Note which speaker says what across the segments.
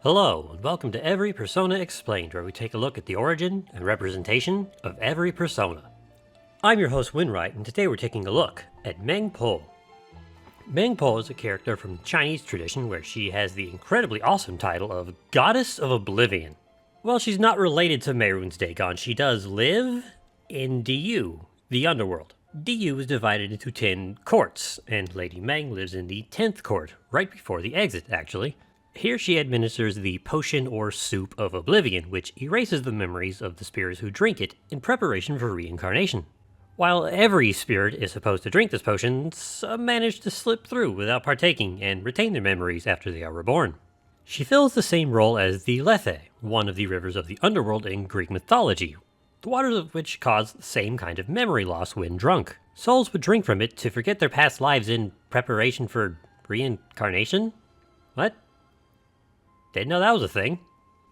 Speaker 1: Hello, and welcome to Every Persona Explained, where we take a look at the origin and representation of every persona. I'm your host Winright, and today we're taking a look at Meng Po. Meng Po is a character from Chinese tradition where she has the incredibly awesome title of Goddess of Oblivion. While she's not related to Mehrunes Dagon, she does live in Du, the underworld. Du is divided into 10 courts, and Lady Meng lives in the 10th court, right before the exit, actually. Here she administers the potion or soup of Oblivion, which erases the memories of the spirits who drink it in preparation for reincarnation. While every spirit is supposed to drink this potion, some manage to slip through without partaking and retain their memories after they are reborn. She fills the same role as the Lethe, one of the rivers of the underworld in Greek mythology, the waters of which cause the same kind of memory loss when drunk. Souls would drink from it to forget their past lives in preparation for reincarnation? What? Didn't know that was a thing.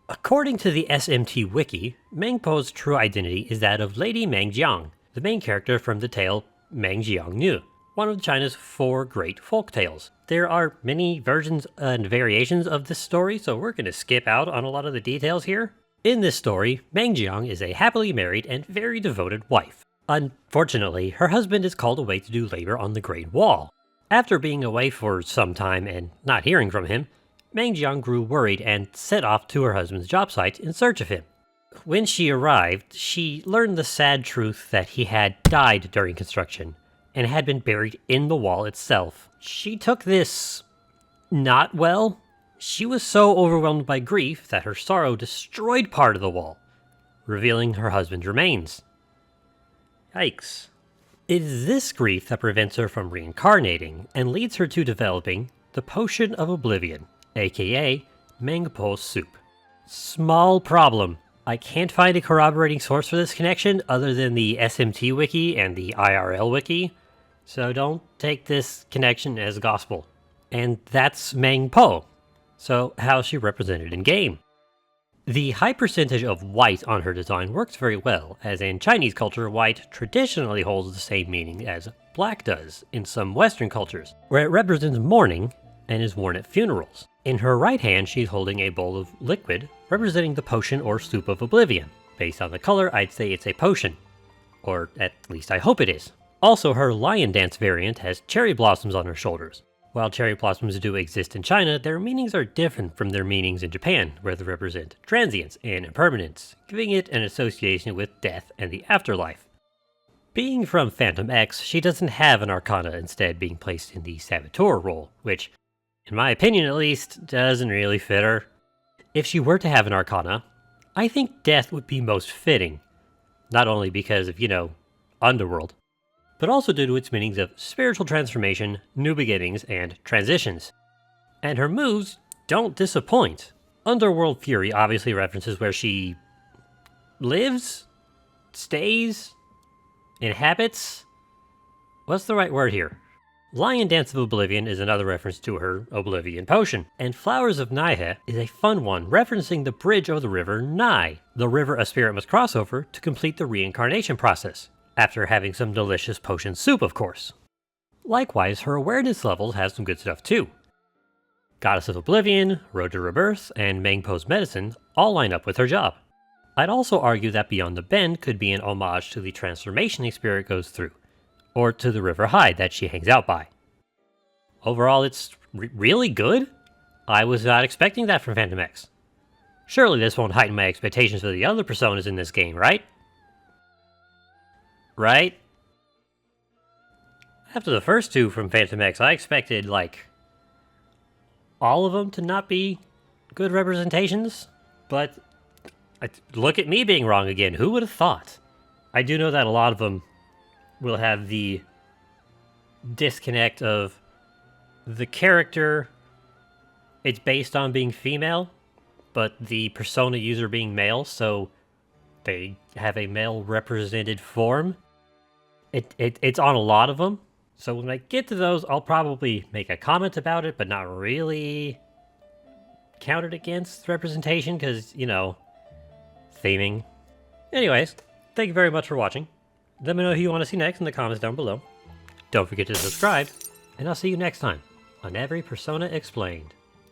Speaker 1: According to the SMT wiki, Meng Po's true identity is that of Lady Meng Jiang, the main character from the tale Meng Jiang Nu, one of China's 4 great folk tales. There are many versions and variations of this story, so we're going to skip out on a lot of the details here. In this story, Meng Jiang is a happily married and very devoted wife. Unfortunately, her husband is called away to do labor on the Great Wall. After being away for some time and not hearing from him, Meng Jiang grew worried and set off to her husband's job site in search of him. When she arrived, she learned the sad truth that he had died during construction and had been buried in the wall itself. She took this not well. She was so overwhelmed by grief that her sorrow destroyed part of the wall, revealing her husband's remains. Yikes. It is this grief that prevents her from reincarnating and leads her to developing the Potion of Oblivion, aka Meng Po soup. Small problem. I can't find a corroborating source for this connection other than the SMT wiki and the IRL wiki, so don't take this connection as gospel. And that's Meng Po. So how's she represented in game? The high percentage of white on her design works very well, as in Chinese culture, white traditionally holds the same meaning as black does in some Western cultures, where it represents mourning and is worn at funerals. In her right hand, she's holding a bowl of liquid, representing the potion or soup of Oblivion. Based on the color, I'd say it's a potion. Or at least I hope it is. Also, her lion dance variant has cherry blossoms on her shoulders. While cherry blossoms do exist in China, their meanings are different from their meanings in Japan, where they represent transience and impermanence, giving it an association with death and the afterlife. Being from Phantom X, she doesn't have an arcana, instead being placed in the saboteur role, which, in my opinion at least, doesn't really fit her. If she were to have an arcana, I think death would be most fitting. Not only because of, underworld, but also due to its meanings of spiritual transformation, new beginnings, and transitions. And her moves don't disappoint. Underworld Fury obviously references where she lives, stays, inhabits. What's the right word here? Lion Dance of Oblivion is another reference to her Oblivion potion, and Flowers of Naihe is a fun one referencing the bridge of the river Nai, the river a spirit must cross over to complete the reincarnation process, after having some delicious potion soup, of course. Likewise, her awareness levels has some good stuff too. Goddess of Oblivion, Road to Rebirth, and Meng Po's medicine all line up with her job. I'd also argue that Beyond the Bend could be an homage to the transformation a spirit goes through, or to the River Hide that she hangs out by. Overall, it's really good. I was not expecting that from Phantom X. Surely this won't heighten my expectations for the other personas in this game, right? Right? After the first 2 from Phantom X, I expected, all of them to not be good representations, but look at me being wrong again. Who would have thought? I do know that a lot of them will have the disconnect of the character it's based on being female, but the persona user being male, so they have a male represented form. It's on a lot of them, so when I get to those, I'll probably make a comment about it, but not really count it against representation, because, theming. Anyways, thank you very much for watching. Let me know who you want to see next in the comments down below. Don't forget to subscribe, and I'll see you next time on Every Persona Explained.